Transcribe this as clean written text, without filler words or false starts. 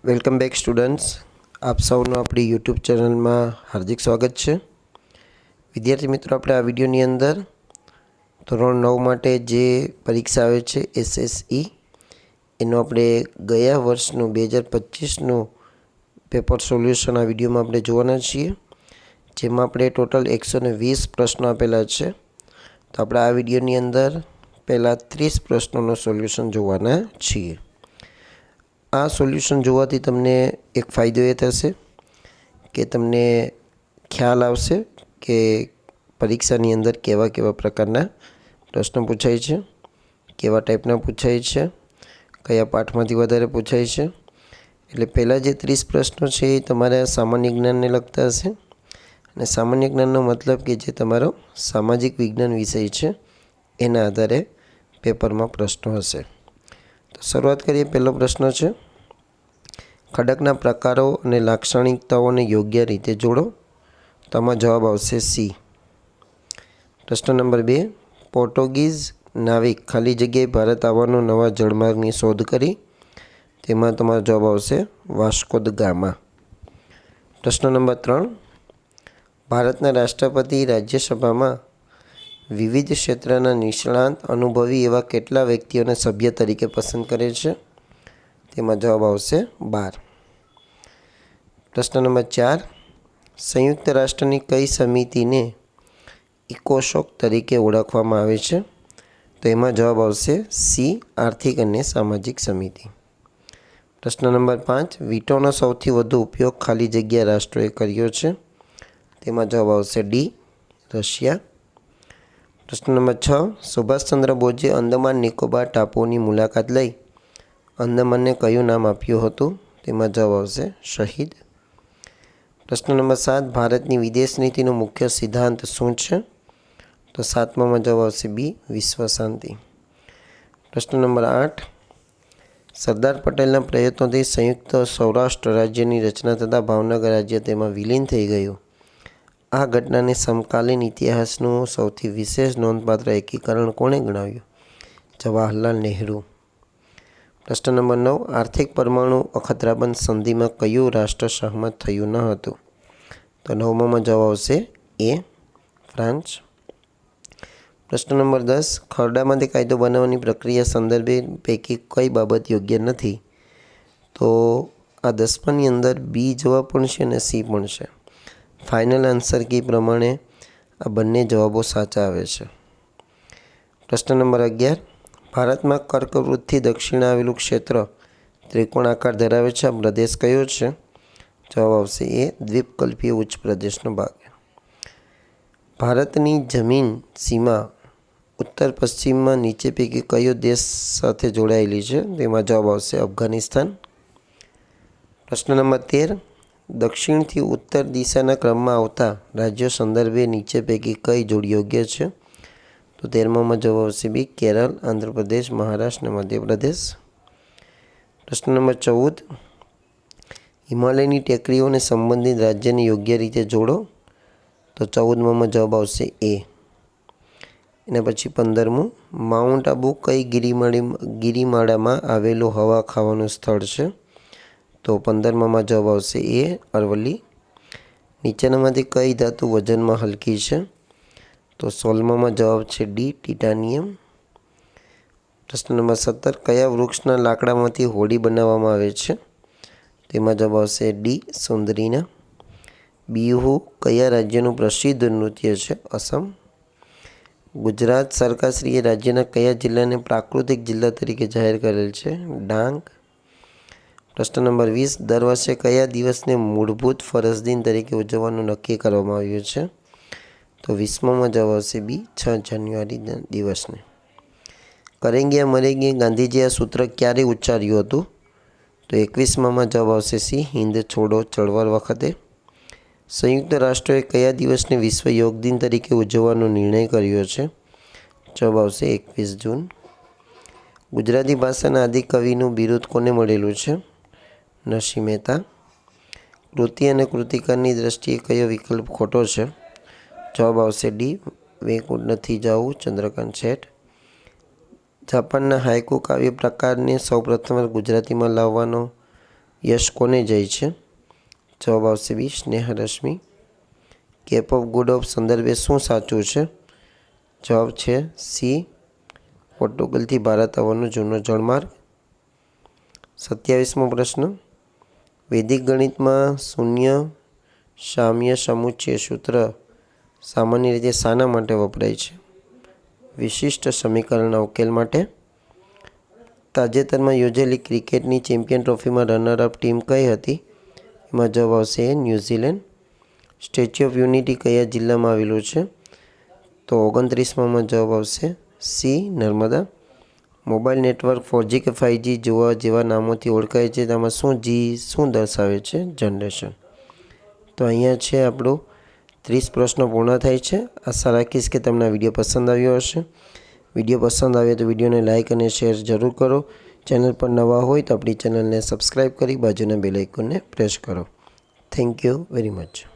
Welcome back students. આપ સૌનું આપણી યુટ્યુબ ચેનલમાં હાર્દિક સ્વાગત છે. વિદ્યાર્થી મિત્રો, આપણે આ વિડીયોની અંદર ધોરણ 9 માટે જે પરીક્ષા આવે છે SSE એનું આપણે ગયા વર્ષનું 2025નું પેપર સોલ્યુશન આ વિડીયોમાં આપણે જોવાના છીએ, જેમાં આપણે ટોટલ 120 પ્રશ્નો આપેલા છે. તો આપણે આ વિડીયોની અંદર પહેલાં 30 પ્રશ્નોનું સોલ્યુશન જોવાના છીએ. આ સોલ્યુશન જોવાથી તમને એક ફાયદો એ થશે કે તમને ખ્યાલ આવશે કે પરીક્ષાની અંદર કેવા કેવા પ્રકારના પ્રશ્નો પૂછાય છે, કેવા ટાઈપના પૂછાય છે, કયા પાઠમાંથી વધારે પૂછાય છે. એટલે પહેલાં જે 30 પ્રશ્નો છે એ તમારા સામાન્ય જ્ઞાનને લગતા હશે. અને સામાન્ય જ્ઞાનનો મતલબ કે જે તમારો સામાજિક વિજ્ઞાન વિષય છે એના આધારે પેપરમાં પ્રશ્નો હશે. તો શરૂઆત કરીએ. પહેલો પ્રશ્ન છે, ખડકના પ્રકારો અને લાક્ષણિકતાઓને યોગ્ય રીતે જોડો. તો આમાં જવાબ આવશે સી. પ્રશ્ન નંબર 2, પોર્ટુગીઝ નાવિક ખાલી જગ્યાએ ભારત આવવાનો નવા જળમાર્ગની શોધ કરી. તેમાં તમારો જવાબ આવશે વાસ્કો દ ગામા. પ્રશ્ન નંબર 3, ભારતના રાષ્ટ્રપતિ રાજ્યસભામાં વિવિધ ક્ષેત્રના નિષ્ણાત અનુભવી એવા કેટલા વ્યક્તિઓને સભ્ય તરીકે પસંદ કરે છે? તેમાં જવાબ આવશે 12. પ્રશ્ન નંબર 4, સંયુક્ત રાષ્ટ્રની કઈ સમિતિને ઇકોસોક તરીકે ઓળખવામાં આવે છે? તો એમાં જવાબ આવશે સી, આર્થિક અને સામાજિક સમિતિ. પ્રશ્ન નંબર 5, વીટોનો સૌથી વધુ ઉપયોગ ખાલી જગ્યા રાષ્ટ્રોએ કર્યો છે? તેમાં જવાબ આવશે ડી, રશિયા. પ્રશ્ન નંબર 6, સુભાષચંદ્ર બોઝે અંદમાન નિકોબાર ટાપુઓની મુલાકાત લઈ અંદમાનને કયું નામ આપ્યું હતું? તેમાં જવાબ આવશે શહીદ. પ્રશ્ન નંબર 7, ભારતની વિદેશ નીતિનો મુખ્ય સિદ્ધાંત શું છે? તો 7મામાં જવાબ આવશે બી, વિશ્વ શાંતિ. પ્રશ્ન નંબર 8, સરદાર પટેલના પ્રયત્નોથી સંયુક્ત સૌરાષ્ટ્ર રાજ્યની રચના થતાં ભાવનગર રાજ્ય તેમાં વિલીન થઈ ગયું. આ ઘટનાને સમકાલીન ઇતિહાસનું સૌથી વિશેષ નોંધપાત્ર એકીકરણ કોણે ગણાવ્યું? જવાહરલાલ નહેરુ. પ્રશ્ન નંબર 9, આર્થિક પરમાણુ અખતરાબંધ સંધિમાં કયું રાષ્ટ્ર સહમત થયું ન હતું? તો 9મામાં જવાબ આવશે એ, ફ્રાન્સ. પ્રશ્ન નંબર 10, ખરડામાંથી કાયદો બનાવવાની પ્રક્રિયા સંદર્ભે પૈકી કઈ બાબત યોગ્ય નથી? તો આ 10માની અંદર બી જવાબ પણ છે અને સી પણ છે. ફાઇનલ આન્સર કી પ્રમાણે આ બંને જવાબો સાચા આવે છે. પ્રશ્ન નંબર 11, ભારતમાં કર્કવૃતથી દક્ષિણે આવેલું ક્ષેત્ર ત્રિકોણાકાર ધરાવે છે. આ પ્રદેશ કયો છે? જવાબ આવશે એ, દ્વીપકલ્પીય ઉચ્ચ પ્રદેશનો ભાગ. ભારતની જમીન સીમા ઉત્તર પશ્ચિમમાં નીચે પૈકી કયો દેશ સાથે જોડાયેલી છે? તેમાં જવાબ આવશે અફઘાનિસ્તાન. પ્રશ્ન નંબર 13, દક્ષિણથી ઉત્તર દિશાના ક્રમમાં આવતા રાજ્યો સંદર્ભે નીચે પૈકી કઈ જોડ યોગ્ય છે? તો 13મામાં જવાબ આવશે બી, કેરળ, આંધ્રપ્રદેશ, મહારાષ્ટ્ર અને મધ્યપ્રદેશ. પ્રશ્ન નંબર 14, હિમાલયની ટેકરીઓને સંબંધિત રાજ્યને યોગ્ય રીતે જોડો. તો 14મામાં જવાબ આવશે એ. એના પછી 15મું, માઉન્ટ આબુ કઈ ગિરિમાળામાં આવેલું હવા ખાવાનું સ્થળ છે? તો 15મામાં જવાબ આવશે એ, અરવલ્લી. નીચેનામાંથી કઈ ધાતુ વજનમાં હલકી છે? તો 16મામાં જવાબ છે ડી, ટિટાનિયમ. પ્રશ્ન નંબર 17, કયા વૃક્ષના લાકડામાંથી હોડી બનાવવામાં આવે છે? તેમાં જવાબ આવશે ડી, સુંદરીના. બિહુ કયા રાજ્યનું પ્રસિદ્ધ નૃત્ય છે? અસમ. ગુજરાત સરકારશ્રીએ રાજ્યના કયા જિલ્લાને પ્રાકૃતિક જિલ્લા તરીકે જાહેર કરેલ છે? ડાંગ. પ્રશ્ન નંબર 20, દર વર્ષે કયા દિવસને મૂળભૂત ફરજ દિન તરીકે ઉજવવાનું નક્કી કરવામાં આવ્યું છે? તો 20મામાં જવાબ આવશે બી, 6 જાન્યુઆરી દિવસને. કરેંગે યા મરેંગે ગાંધીજીએ આ સૂત્ર ક્યારે ઉચ્ચાર્યું હતું? તો 21મામાં જવાબ આવશે સી, હિંદ છોડો ચળવળ વખતે. સંયુક્ત રાષ્ટ્રોએ કયા દિવસને વિશ્વ યોગ દિન તરીકે ઉજવવાનો નિર્ણય કર્યો છે? જવાબ આવશે 21 જૂન. ગુજરાતી ભાષાના આદિકવિનું બિરુદ કોને મળેલું છે? નરસિંહ મહેતા. કૃતિ અને કૃતિકાની દ્રષ્ટિએ કયો વિકલ્પ ખોટો છે? જવાબ આવશે ડી, વેકુંઠ નથી જવું, ચંદ્રકાંત શેઠ. જાપાનના હાઇકુ કાવ્ય પ્રકારને સૌપ્રથમ ગુજરાતીમાં લાવવાનો યશ કોને જાય છે? જવાબ આવશે બી Sneharashmi. Cape of good hope સંદર્ભે શું સાચું છે? જવાબ છે સી પોર્ટુગલથી ભારત આવવાનો જૂનો જળમાર્ગ. 27મો પ્રશ્ન. વૈદિક ગણિતમાં શૂન્ય સામ્ય સમુચ્ચય સૂત્ર સામાન્ય રીતે શાના માટે વપરાય છે? વિશિષ્ટ સમીકરણના ઉકેલ માટે. તાજેતરમાં યોજેલી ક્રિકેટની ચેમ્પિયન ટ્રોફીમાં રનરઅપ ટીમ કઈ હતી? એમાં જવાબ આવશે ન્યૂઝીલેન્ડ. સ્ટેચ્યુ ઓફ યુનિટી કયા જિલ્લામાં આવેલું છે? તો 29માં જવાબ આવશે C Narmada. Mobile network 4G કે 5G જોવા જેવા નામોથી ઓળખાય છે, તેમાં શું દર્શાવે છે? જનરેશન. તો અહીંયા છે આપણું 30 પ્રશ્નો પૂર્ણ થાય છે. આશા રાખીશ કે તમને આ વિડીયો પસંદ આવ્યો હશે. વિડીયો પસંદ આવે તો વિડીયોને લાઇક અને શેર જરૂર કરો. ચેનલ પર નવા હોય તો આપણી ચેનલને સબસ્ક્રાઈબ કરી બાજુના બેલ આઇકોનને પ્રેસ કરો. Thank you very much.